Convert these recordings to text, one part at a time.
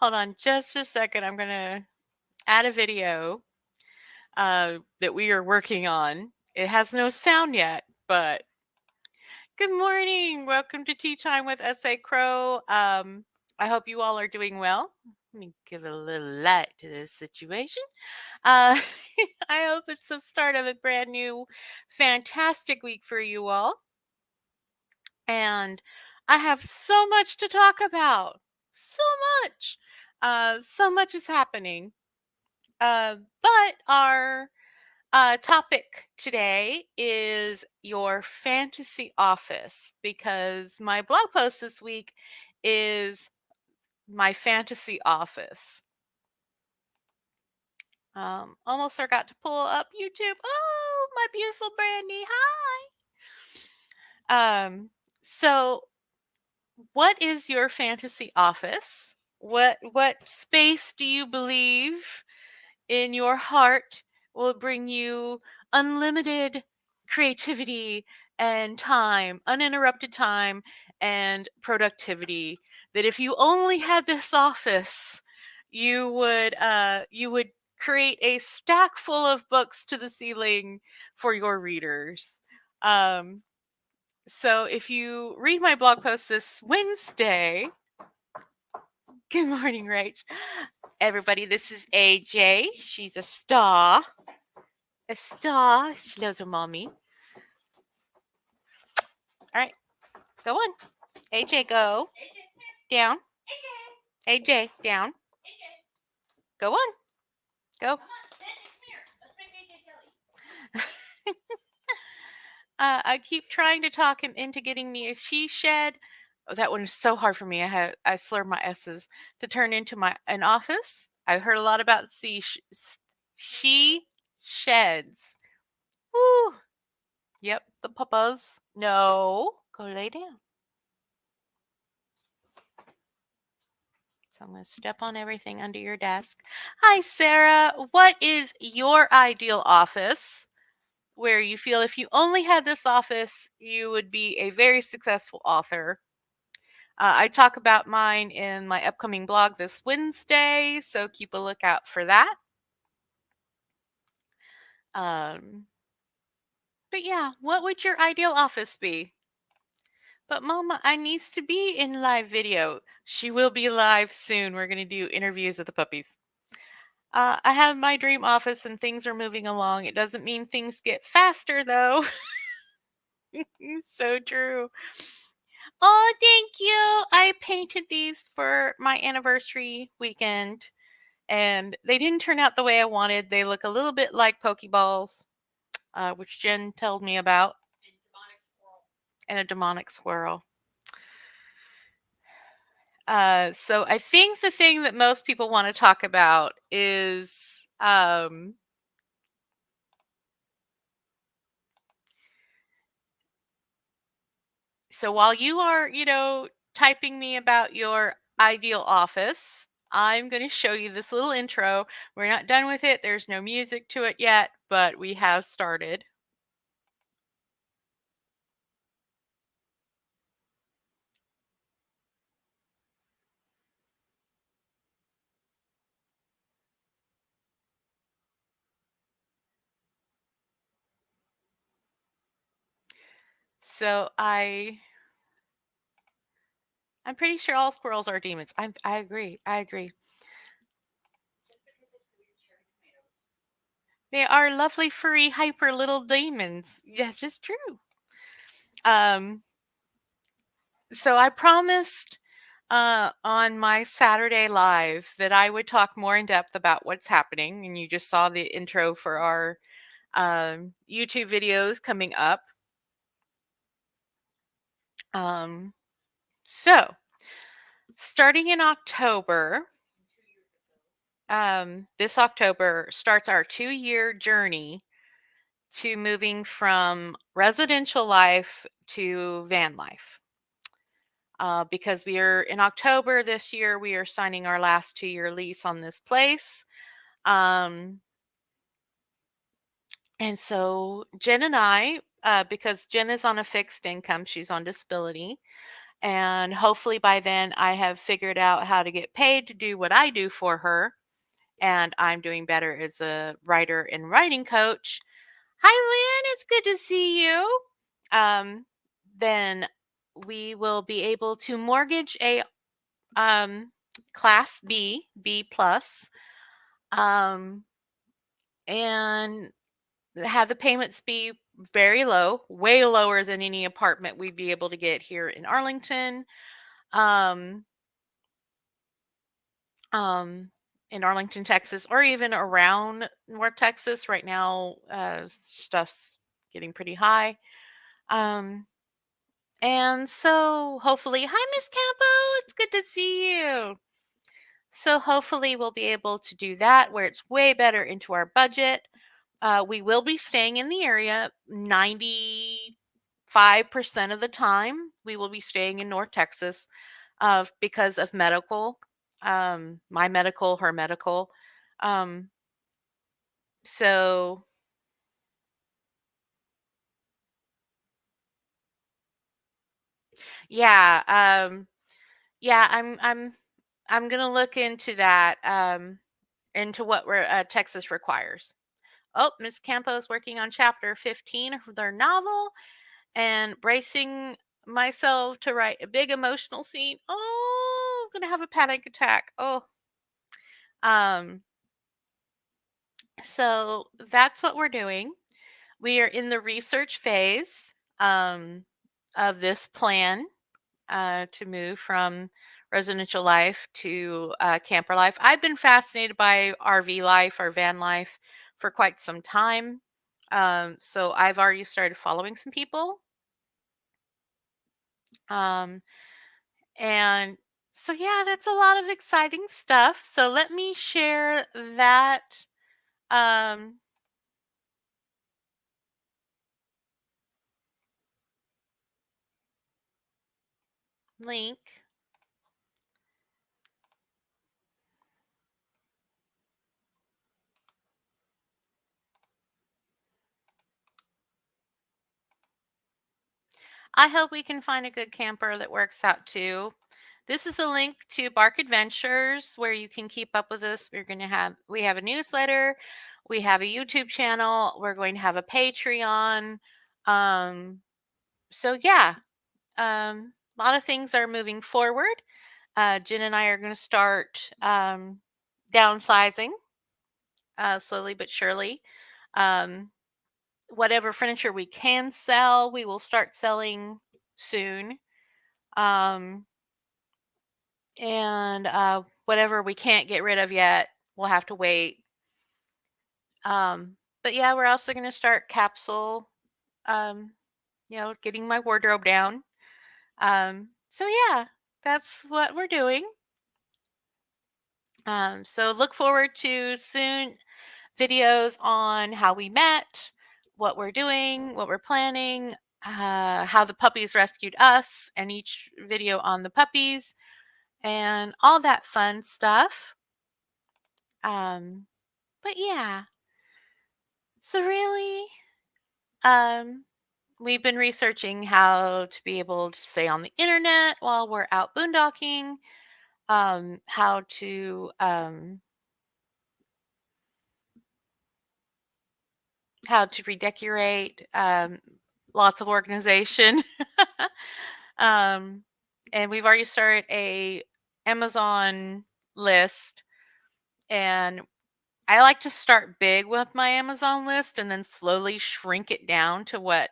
Hold on just a second. I'm going to add a video that we are working on. It has no sound yet, but good morning. Welcome to Tea Time with S.A. Crow. I hope you all are doing well. Let me give a little light to this situation. Uh, I hope it's the start of a brand new, fantastic week for you all. And I have so much to talk about. So much. So much is happening. But our topic today is your fantasy office because my blog post this week is my fantasy office. Almost forgot to pull up YouTube. Oh, my beautiful Brandy. Hi. So what is your fantasy office? What space do you believe in your heart will bring you unlimited creativity and time, uninterrupted time and productivity? That if you only had this office, you would create a stack full of books to the ceiling for your readers. Um, so if you read my blog post this Wednesday, good morning, Rach. Everybody, this is AJ. She's a star. A star. She loves her mommy. All right, go on. AJ, go. Down. AJ, down. Go on. Go. I keep trying to talk him into getting me a she shed. Oh, that one is so hard for me. I slur my s's to turn into an office. I've heard a lot about she sheds. Woo. Yep, the papas. No, go lay down. So I'm going to step on everything under your desk. Hi, Sarah. What is your ideal office where you feel if you only had this office, you would be a very successful author? I talk about mine in my upcoming blog this Wednesday, so keep a lookout for that. But yeah, what would your ideal office be? But Mama, I needs to be in live video. She will be live soon. We're going to do interviews of the puppies. I have my dream office and things are moving along. It doesn't mean things get faster though. So true. Oh, thank you. I painted these for my anniversary weekend and they didn't turn out the way I wanted. They look a little bit like Pokeballs, which Jen told me about, and a demonic squirrel. So I think the thing that most people want to talk about is so while you are, typing me about your ideal office, I'm going to show you this little intro. We're not done with it. There's no music to it yet, but we have started. So I'm pretty sure all squirrels are demons. I agree. I agree. They are lovely, furry, hyper little demons. That's just true. So I promised on my Saturday live that I would talk more in depth about what's happening, and you just saw the intro for our YouTube videos coming up. So starting in October, this October starts our 2-year journey to moving from residential life to van life. Because we are in October this year, we are signing our last 2-year lease on this place. And so Jen and I, because Jen is on a fixed income, she's on disability, And hopefully by then I have figured out how to get paid to do what I do for her. And I'm doing better as a writer and writing coach. Hi, Lynn. It's good to see you. Um, then we will be able to mortgage a class B plus, and have the payments be very low, way lower than any apartment we'd be able to get here in Arlington. Um, um, in Arlington, Texas, or even around North Texas. Right now, stuff's getting pretty high. Um, and so hopefully, hi, Miss Campo. It's good to see you. So hopefully, we'll be able to do that where it's way better into our budget. We will be staying in the area 95% of the time. We will be staying in North Texas because of medical, my medical, her medical. Um, so yeah, yeah, I'm gonna look into that, into what Texas requires. Oh, Miss Campo is working on chapter 15 of their novel and bracing myself to write a big emotional scene. Oh, I'm gonna have a panic attack. Oh, um, so that's what we're doing. We are in the research phase of this plan to move from residential life to camper life. I've been fascinated by RV life or van life for quite some time. So I've already started following some people. Um, and so, yeah, that's a lot of exciting stuff. So let me share that um, link. I hope we can find a good camper that works out too. This is a link to Bark Adventures where you can keep up with us. We have a newsletter, we have a YouTube channel, we're going to have a Patreon. Um, so yeah, a lot of things are moving forward. Jen and I are going to start downsizing slowly but surely. Um, whatever furniture we can sell, we will start selling soon. Um, and whatever we can't get rid of yet, we'll have to wait. But yeah, we're also going to start capsule, um, getting my wardrobe down. So yeah, that's what we're doing. So look forward to soon videos on how we met, what we're doing, what we're planning, how the puppies rescued us, and each video on the puppies, and all that fun stuff. Um, but yeah, so really, um, we've been researching how to be able to stay on the internet while we're out boondocking, how to redecorate, lots of organization. um, and we've already started a Amazon list, and I like to start big with my Amazon list and then slowly shrink it down to what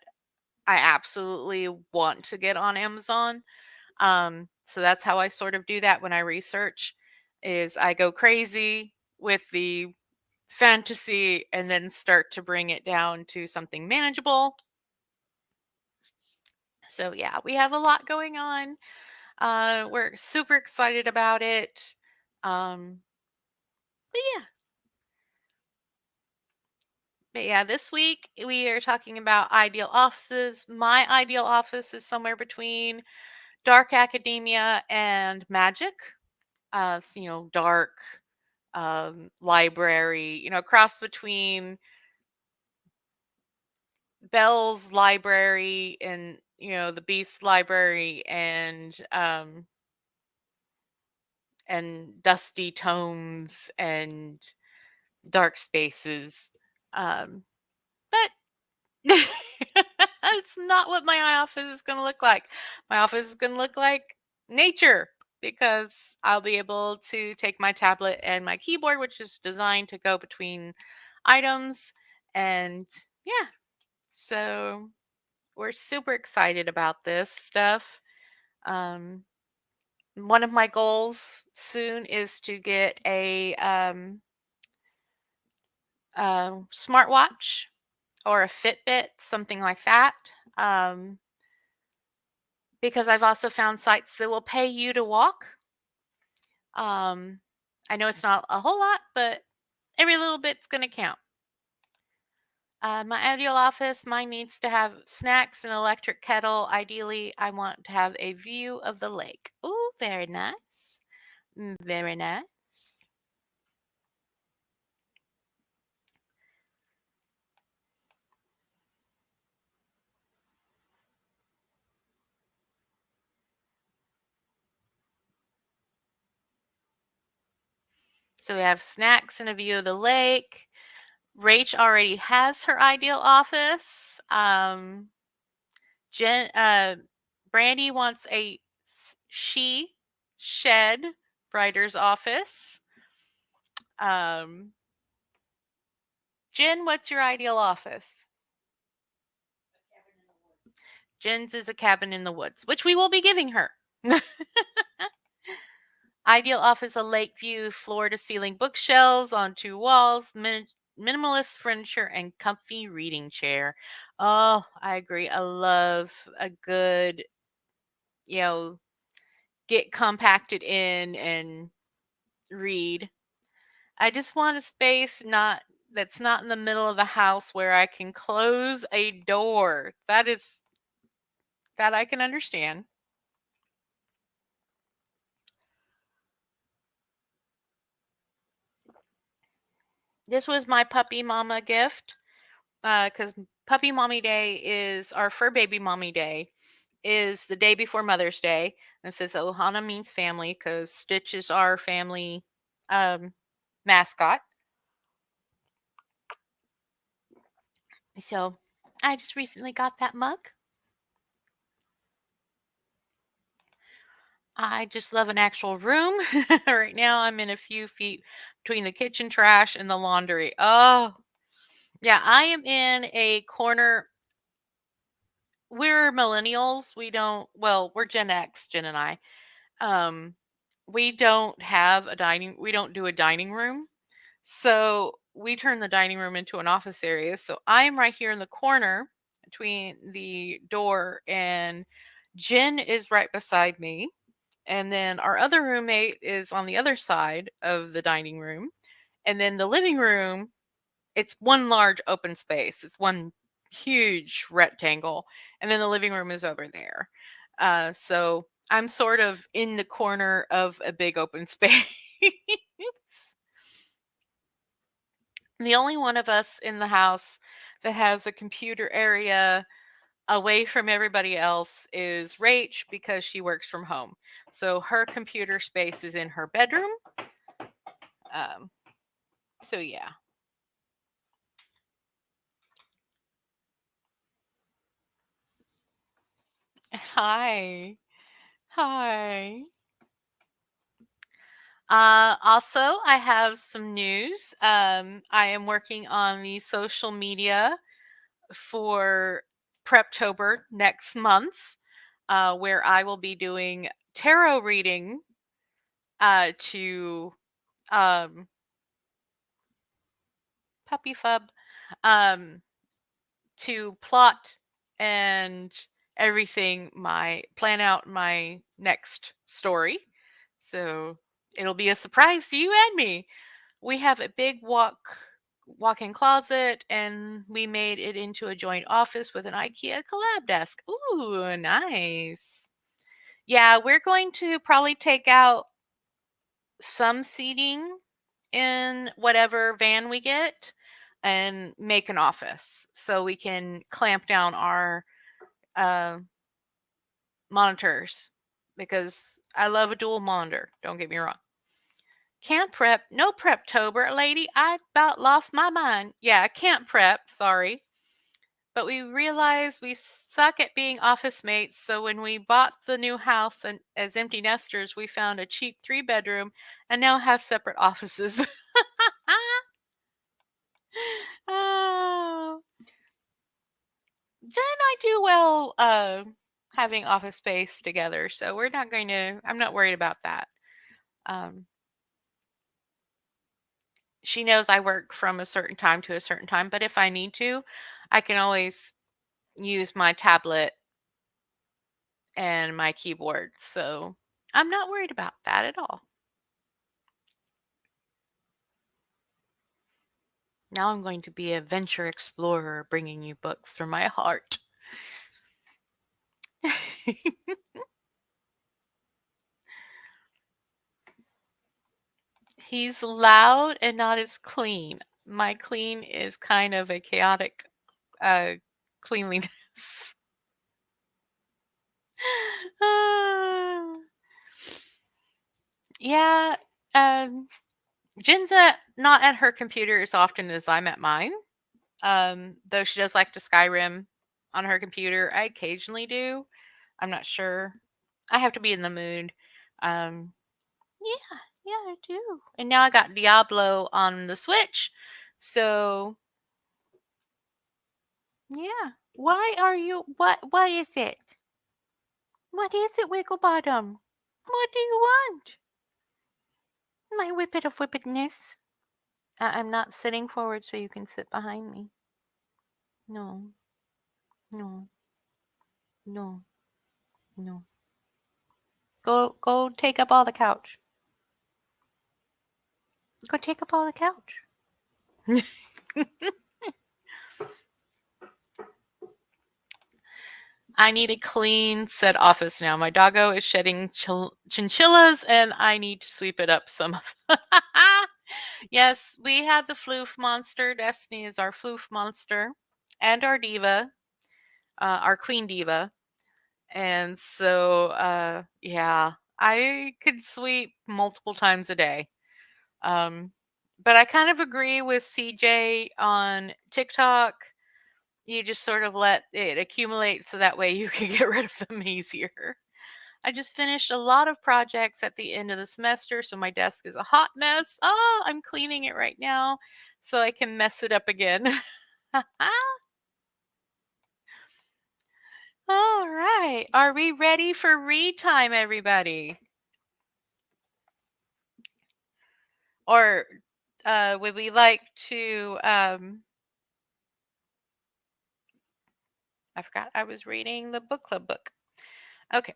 I absolutely want to get on Amazon. So that's how I sort of do that when I research is I go crazy with the fantasy and then start to bring it down to something manageable. So yeah, we have a lot going on. We're super excited about it. Um, but yeah, this week we are talking about ideal offices. My ideal office is somewhere between dark academia and magic. Dark library, cross between Bell's library and the Beast Library and Dusty Tomes and Dark Spaces. But that's not what my office is going to look like. My office is going to look like nature because I'll be able to take my tablet and my keyboard, which is designed to go between items. And yeah, so we're super excited about this stuff. One of my goals soon is to get a smartwatch or a Fitbit, something like that. Because I've also found sites that will pay you to walk. I know it's not a whole lot, but every little bit's going to count. My ideal office, mine needs to have snacks, an electric kettle. Ideally, I want to have a view of the lake. Ooh, very nice. Very nice. So we have snacks and a view of the lake. Rach already has her ideal office. Brandy wants a she shed writer's office. Jen, what's your ideal office? Jen's is a cabin in the woods, which we will be giving her. Ideal office, a lake view, floor to ceiling bookshelves on 2 walls, minimalist furniture, and comfy reading chair. Oh, I agree. I love a good, get compacted in and read. I just want a space that's not in the middle of the house where I can close a door. That I can understand. This was my puppy mama gift because puppy mommy day is our fur baby mommy day is the day before Mother's Day. And it says Ohana means family because Stitch is our family mascot. So I just recently got that mug. I just love an actual room. Right now, I'm in a few feet between the kitchen trash and the laundry. Oh, yeah, I am in a corner. We're millennials. We're Gen X, Jen and I. We don't do a dining room. So we turn the dining room into an office area. So I'm right here in the corner between the door, and Jen is right beside me. And then our other roommate is on the other side of the dining room. And then the living room, it's one large open space. It's one huge rectangle. And then the living room is over there. So I'm sort of in the corner of a big open space. The only one of us in the house that has a computer area away from everybody else is Rach because she works from home. So her computer space is in her bedroom. So yeah. Hi. Hi. Also, I have some news. I am working on the social media for Preptober next month, where I will be doing tarot reading to puppy fub to plot and everything plan out my next story. So it'll be a surprise to you and me. We have a big walk-in closet, and we made it into a joint office with an IKEA collab desk. Ooh, nice. Yeah, we're going to probably take out some seating in whatever van we get and make an office so we can clamp down our monitors because I love a dual monitor. Don't get me wrong. Camp prep, no prep-tober, lady. I about lost my mind. Yeah, camp prep, sorry. But we realized we suck at being office mates, so when we bought the new house and as empty nesters, we found a cheap 3-bedroom and now have separate offices. Oh. Jen and I do well having office space together, so I'm not worried about that. She knows I work from a certain time to a certain time, but if I need to, I can always use my tablet and my keyboard. So I'm not worried about that at all. Now I'm going to be a venture explorer bringing you books from my heart. He's loud and not as clean. My clean is kind of a chaotic cleanliness. Yeah, Jen's not at her computer as often as I'm at mine. Though she does like to Skyrim on her computer. I occasionally do. I'm not sure. I have to be in the mood. Yeah, I do. And now I got Diablo on the Switch. So, yeah. Why are you what is it? What is it, Wigglebottom? What do you want? My whippet of whippetness. I'm not sitting forward so you can sit behind me. No. No. No. No. Go take up all the couch. Go take up all the couch. I need a clean set office now. My doggo is shedding chinchillas and I need to sweep it up some. Yes, we have the floof monster. Destiny is our floof monster and our diva, our queen diva. And so, yeah, I could sweep multiple times a day. But I kind of agree with CJ on TikTok. You just sort of let it accumulate so that way you can get rid of them easier. I just finished a lot of projects at the end of the semester, so my desk is a hot mess. Oh, I'm cleaning it right now so I can mess it up again. All right. Are we ready for read time, everybody? Or would we like to I forgot I was reading the book club book. Okay.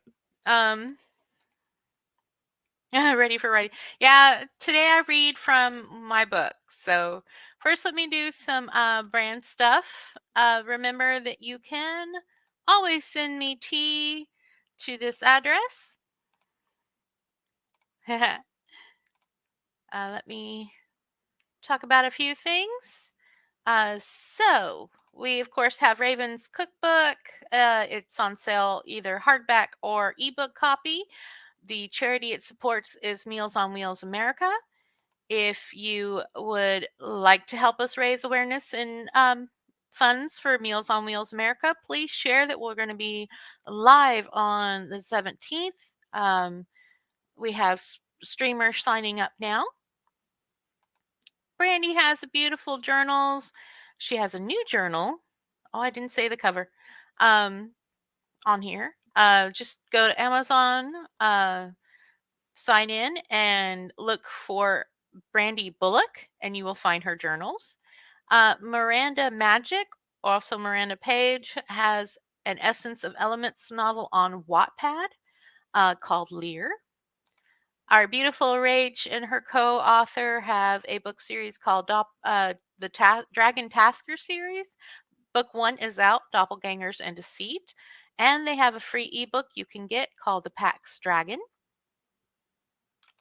Ready for writing. Yeah, today I read from my book. So first let me do some brand stuff. Remember that you can always send me tea to this address. Let me talk about a few things. So we of course have Raven's cookbook. It's on sale either hardback or ebook copy. The charity it supports is Meals on Wheels America. If you would like to help us raise awareness and funds for Meals on Wheels America, please share that we're going to be live on the 17th. We have streamers signing up now. Brandy has beautiful journals. She has a new journal. Oh, I didn't say the cover on here. Just go to Amazon, sign in, and look for Brandy Bullock, and you will find her journals. Miranda Magic, also Miranda Page, has an Essence of Elements novel on Wattpad called Lear. Our beautiful Rach and her co-author have a book series called the Dragon Tasker series. Book 1 is out, Doppelgangers and Deceit. And they have a free ebook you can get called The Pax Dragon.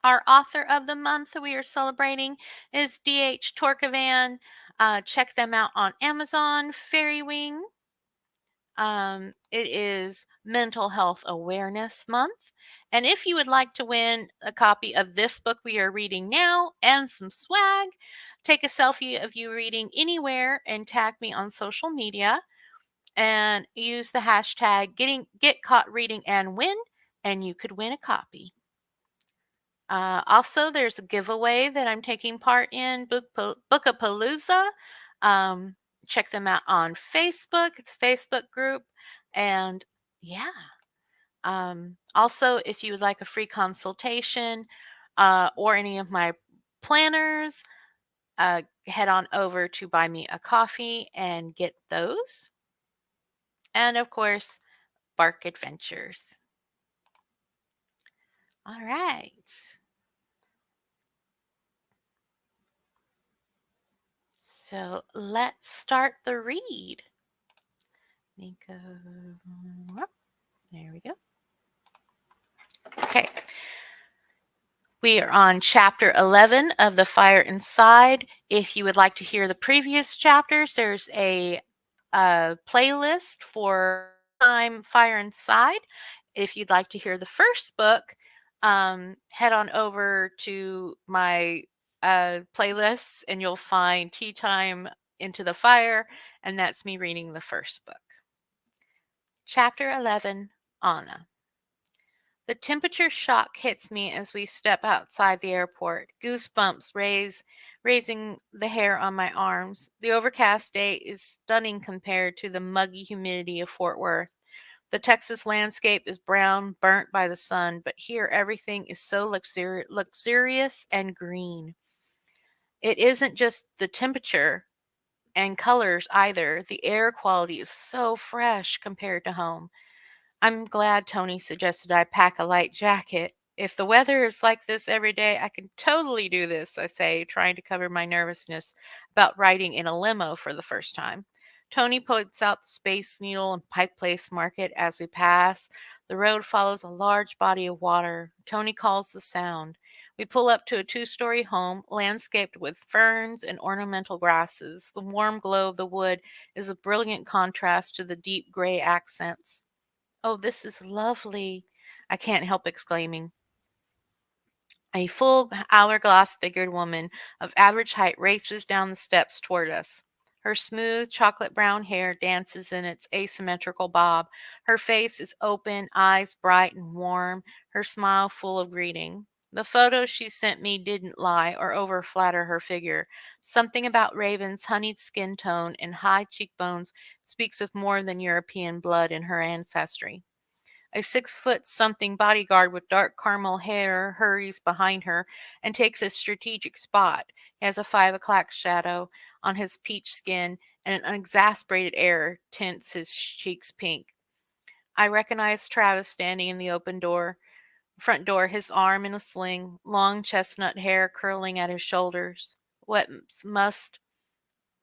Our author of the month we are celebrating is D.H. Torkavan. Check them out on Amazon. Fairy Wing. It is Mental Health Awareness Month. And if you would like to win a copy of this book we are reading now and some swag, take a selfie of you reading anywhere and tag me on social media and use the hashtag get caught reading and win, and you could win a copy. Also, there's a giveaway that I'm taking part in, Bookapalooza. Um, Check them out on Facebook. It's a Facebook group. And yeah. Also, if you would like a free consultation or any of my planners, head on over to Buy Me a Coffee and get those. And of course, Bark Adventures. All right. So let's start the read. Let me go. There we go. Okay. We are on chapter 11 of The Fire Inside. If you would like to hear the previous chapters, there's a playlist for Time Fire Inside. If you'd like to hear the first book, head on over to my playlists and you'll find Tea Time Into the Fire, and that's me reading the first book. Chapter 11, Anna. The temperature shock hits me as we step outside the airport. Goosebumps raising the hair on my arms. The overcast day is stunning compared to the muggy humidity of Fort Worth. The Texas landscape is brown, burnt by the sun, but here everything is so luxurious and green. It isn't just the temperature and colors either. The air quality is so fresh compared to home. I'm glad Tony suggested I pack a light jacket. If the weather is like this every day, I can totally do this, I say, trying to cover my nervousness about riding in a limo for the first time. Tony points out the Space Needle and Pike Place Market as we pass. The road follows a large body of water. Tony calls the sound. We pull up to a two-story home, landscaped with ferns and ornamental grasses. The warm glow of the wood is a brilliant contrast to the deep gray accents. "Oh, this is lovely," I can't help exclaiming. A full hourglass figured woman of average height races down the steps toward us. Her smooth chocolate brown hair dances in its asymmetrical bob. Her face is open, eyes bright and warm, her smile full of greeting. The photo she sent me didn't lie or overflatter her figure. Something about Raven's honeyed skin tone and high cheekbones speaks of more than European blood in her ancestry. A 6 foot something bodyguard with dark caramel hair hurries behind her and takes a strategic spot. He has a 5 o'clock shadow on his peach skin, and an exasperated air tints his cheeks pink. I recognize Travis standing in the front door, his arm in a sling, long chestnut hair curling at his shoulders. Must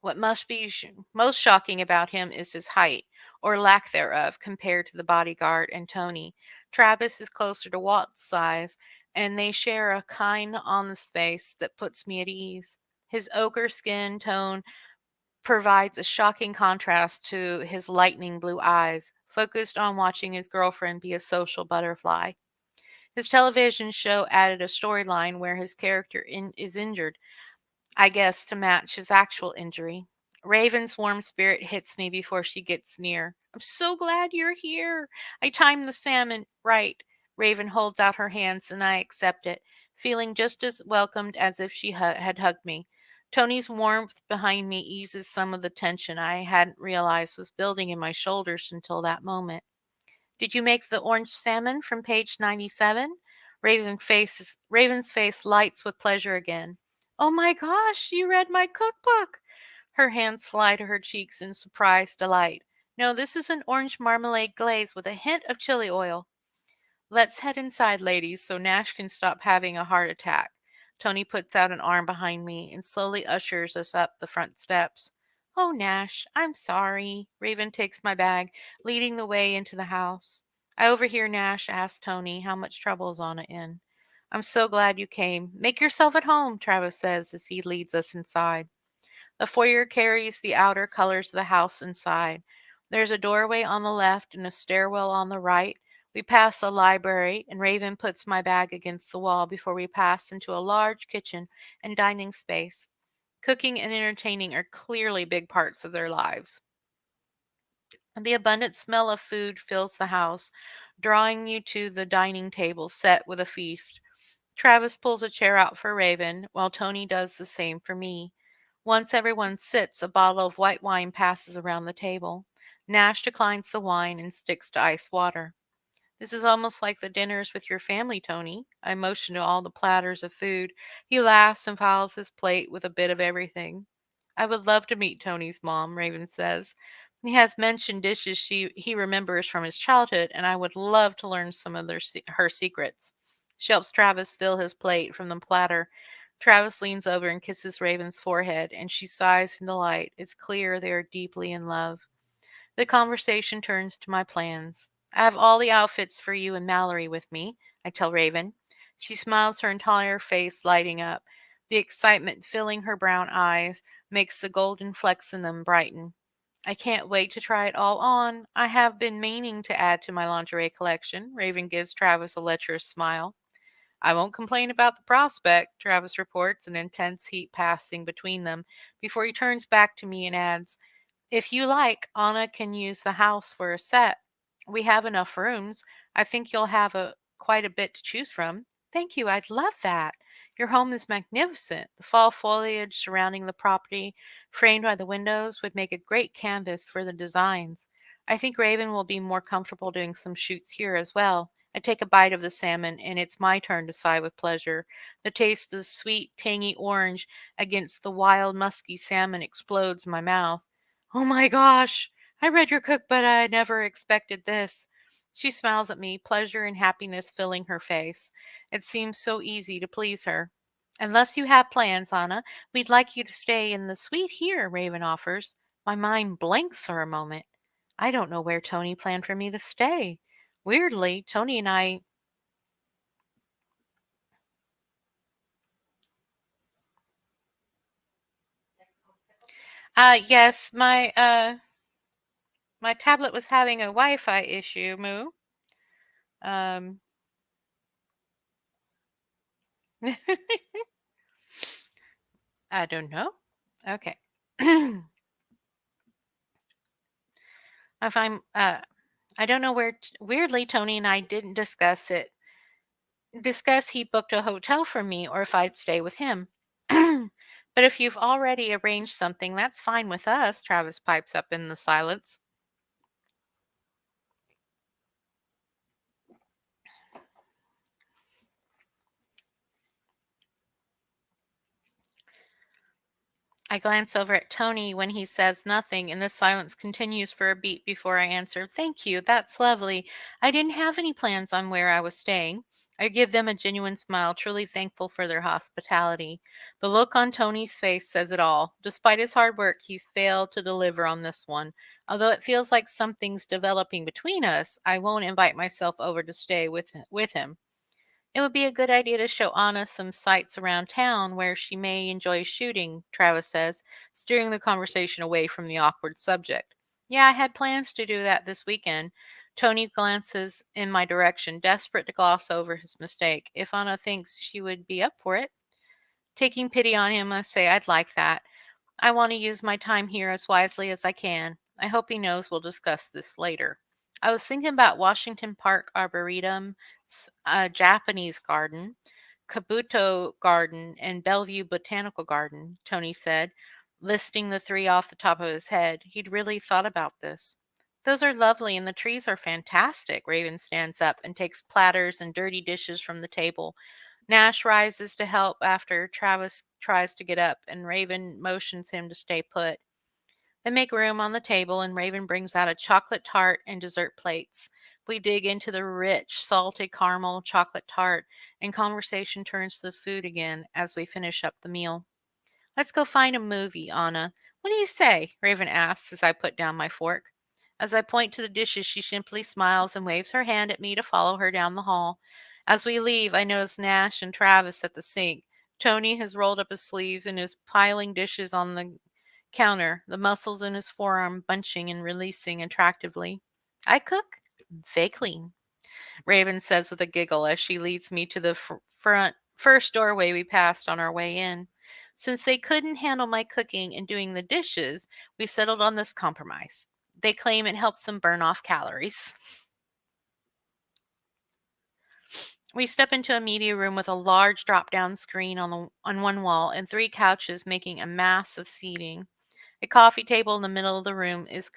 what must be most shocking about him is his height, or lack thereof, compared to the bodyguard and Tony. Travis is closer to Walt's size, and they share a kind, honest face that puts me at ease. His ochre skin tone provides a shocking contrast to his lightning blue eyes, focused on watching his girlfriend be a social butterfly. His television show added a storyline where his character is injured, I guess, to match his actual injury. Raven's warm spirit hits me before she gets near. "I'm so glad you're here. I timed the salmon right." Raven holds out her hands and I accept it, feeling just as welcomed as if she had hugged me. Tony's warmth behind me eases some of the tension I hadn't realized was building in my shoulders until that moment. "Did you make the orange salmon from page 97?" Raven's face lights with pleasure again. "Oh my gosh, you read my cookbook." Her hands fly to her cheeks in surprised delight. "No, this is an orange marmalade glaze with a hint of chili oil." "Let's head inside, ladies, so Nash can stop having a heart attack." Tony puts out an arm behind me and slowly ushers us up the front steps. "Oh, Nash, I'm sorry." Raven takes my bag, leading the way into the house. I overhear Nash ask Tony how much trouble is Anna in. "I'm so glad you came. Make yourself at home," Travis says as he leads us inside. The foyer carries the outer colors of the house inside. There's a doorway on the left and a stairwell on the right. We pass a library, and Raven puts my bag against the wall before we pass into a large kitchen and dining space. Cooking and entertaining are clearly big parts of their lives. And the abundant smell of food fills the house, drawing you to the dining table set with a feast. Travis pulls a chair out for Raven, while Tony does the same for me. Once everyone sits, a bottle of white wine passes around the table. Nash declines the wine and sticks to ice water. This is almost like the dinners with your family, Tony. I motion to all the platters of food. He laughs and piles his plate with a bit of everything. I would love to meet Tony's mom, Raven says. He has mentioned dishes he remembers from his childhood, and I would love to learn some of her secrets. She helps Travis fill his plate from the platter. Travis leans over and kisses Raven's forehead, and she sighs in delight. It's clear they are deeply in love. The conversation turns to my plans. I have all the outfits for you and Mallory with me, I tell Raven. She smiles, her entire face lighting up. The excitement filling her brown eyes makes the golden flecks in them brighten. I can't wait to try it all on. I have been meaning to add to my lingerie collection. Raven gives Travis a lecherous smile. I won't complain about the prospect, Travis reports, an intense heat passing between them, before he turns back to me and adds, if you like, Anna can use the house for a set. We have enough rooms. I think you'll have quite a bit to choose from. Thank you. I'd love that. Your home is magnificent. The fall foliage surrounding the property, framed by the windows, would make a great canvas for the designs. I think Raven will be more comfortable doing some shoots here as well. I take a bite of the salmon, and it's my turn to sigh with pleasure. The taste of the sweet, tangy orange against the wild, musky salmon explodes in my mouth. Oh my gosh, I read your cook, but I never expected this. She smiles at me, pleasure and happiness filling her face. It seems so easy to please her. Unless you have plans, Anna, we'd like you to stay in the suite here, Raven offers. My mind blanks for a moment. I don't know where Tony planned for me to stay. Weirdly, Tony and I. Yes, my tablet was having a Wi-Fi issue, Moo. Um, I don't know. Okay. If I'm, I don't know where. Weirdly, Tony and I didn't discuss it. Discuss he booked a hotel for me or if I'd stay with him. But if you've already arranged something, that's fine with us. Travis pipes up in the silence. I glance over at Tony when he says nothing, and the silence continues for a beat before I answer, thank you, that's lovely. I didn't have any plans on where I was staying. I give them a genuine smile, truly thankful for their hospitality. The look on Tony's face says it all. Despite his hard work, he's failed to deliver on this one. Although it feels like something's developing between us, I won't invite myself over to stay with him. It would be a good idea to show Anna some sights around town where she may enjoy shooting, Travis says, steering the conversation away from the awkward subject. Yeah, I had plans to do that this weekend. Tony glances in my direction, desperate to gloss over his mistake. If Anna thinks she would be up for it. Taking pity on him, I say I'd like that. I want to use my time here as wisely as I can. I hope he knows we'll discuss this later. I was thinking about Washington Park Arboretum, Japanese Garden, Kabuto Garden, and Bellevue Botanical Garden, Tony said, listing the three off the top of his head. He'd really thought about this. Those are lovely, and the trees are fantastic. Raven stands up and takes platters and dirty dishes from the table. Nash rises to help after Travis tries to get up, and Raven motions him to stay put. They make room on the table, and Raven brings out a chocolate tart and dessert plates. We dig into the rich, salted caramel chocolate tart, and conversation turns to the food again as we finish up the meal. Let's go find a movie, Anna. What do you say? Raven asks as I put down my fork. As I point to the dishes, she simply smiles and waves her hand at me to follow her down the hall. As we leave, I notice Nash and Travis at the sink. Tony has rolled up his sleeves and is piling dishes on the counter, the muscles in his forearm bunching and releasing attractively. I cook? Vaguely, Raven says with a giggle as she leads me to the front first doorway we passed on our way in. Since they couldn't handle my cooking and doing the dishes, we settled on this compromise. They claim it helps them burn off calories. We step into a media room with a large drop-down screen on one wall and 3 couches making a mass of seating. A coffee table in the middle of the room is a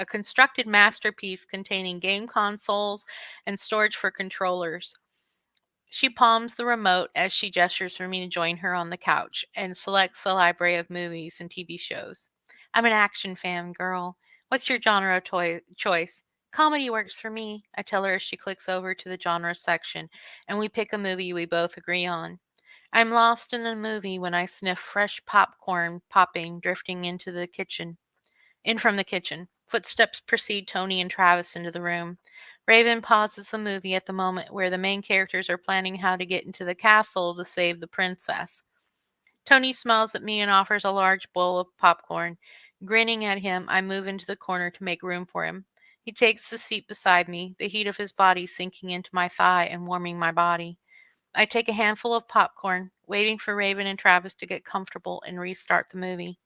constructed masterpiece containing game consoles and storage for controllers. She palms the remote as she gestures for me to join her on the couch and selects a library of movies and TV shows. I'm an action fan, girl. What's your genre choice? Comedy works for me, I tell her as she clicks over to the genre section, and we pick a movie we both agree on. I'm lost in the movie when I sniff fresh popcorn popping, drifting in from the kitchen. Footsteps precede Tony and Travis into the room. Raven pauses the movie at the moment where the main characters are planning how to get into the castle to save the princess. Tony smiles at me and offers a large bowl of popcorn. Grinning at him, I move into the corner to make room for him. He takes the seat beside me, the heat of his body sinking into my thigh and warming my body. I take a handful of popcorn, waiting for Raven and Travis to get comfortable and restart the movie.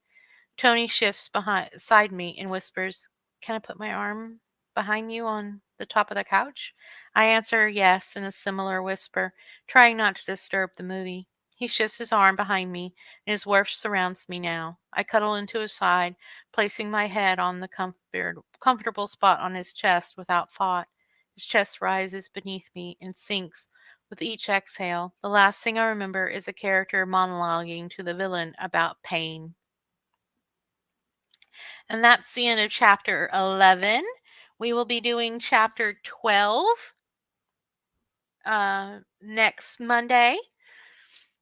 Tony shifts beside me and whispers, "Can I put my arm behind you on the top of the couch?" I answer yes in a similar whisper, trying not to disturb the movie. He shifts his arm behind me, and his warmth surrounds me now. I cuddle into his side, placing my head on the comfortable spot on his chest without thought. His chest rises beneath me and sinks with each exhale. The last thing I remember is a character monologuing to the villain about pain. And that's the end of chapter 11. We will be doing chapter 12 next Monday.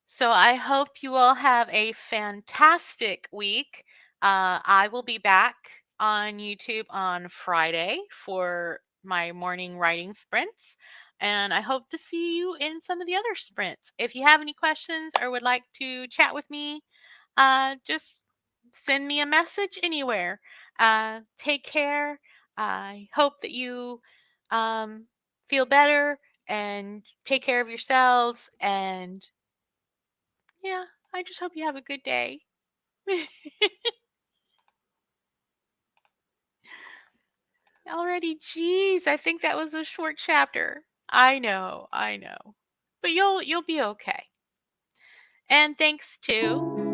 So I hope you all have a fantastic week. I will be back on YouTube on Friday for my morning writing sprints. And I hope to see you in some of the other sprints. If you have any questions or would like to chat with me, just send me a message anywhere. Take care. I hope that you feel better and take care of yourselves. And yeah, I just hope you have a good day. Already, geez, I think that was a short chapter. I know. But you'll be okay. And thanks to